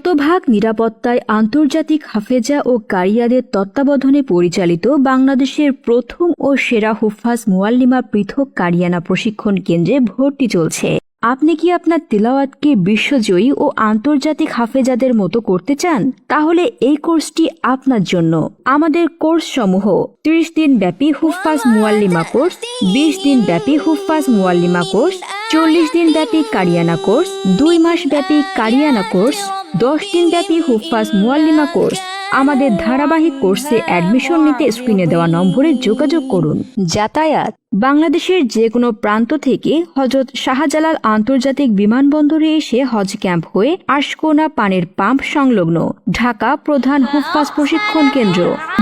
শতভাগ নিরাপত্তায় আন্তর্জাতিক হাফেজা ও কারিয়াদের তত্ত্বাবধানে পরিচালিত বাংলাদেশের প্রথম ও সেরা হুফাজ মুআল্লিমা পৃথক কারিয়ানা প্রশিক্ষণ কেন্দ্রে ভর্তি চলছে। আপনি কি আপনার তিলাওয়াতকে বিশ্বজয়ী ও আন্তর্জাতিক হাফেজাদের মতো করতে চান? তাহলে এই কোর্সটি আপনার জন্য। আমাদের কোর্স সমূহ 30 দিন ব্যাপী হুফাজ মুআল্লিমা কোর্স, 20 দিন ব্যাপী হুফাজ মুআল্লিমা কোর্স, 40 দিন ব্যাপী কারিয়ানা কোর্স, 2 মাস ব্যাপী কারিয়ানা কোর্স, 10 দিন ব্যাপী হুফাজ মুআল্লিমা কোর্স। আমাদের ধারাবাহিক কোর্সে অ্যাডমিশন নিতে স্ক্রিনে দেওয়া নম্বরে যোগাযোগ করুন। যাতায়াত: বাংলাদেশের যে কোনো প্রান্ত থেকে হযরত শাহজালাল আন্তর্জাতিক বিমানবন্দরে এসে হজ ক্যাম্প হয়ে আশকোনা পানির পাম্প সংলগ্ন ঢাকা প্রধান হুফাজ প্রশিক্ষণ কেন্দ্র।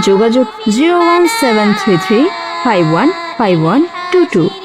যোগাযোগ 01733 515122।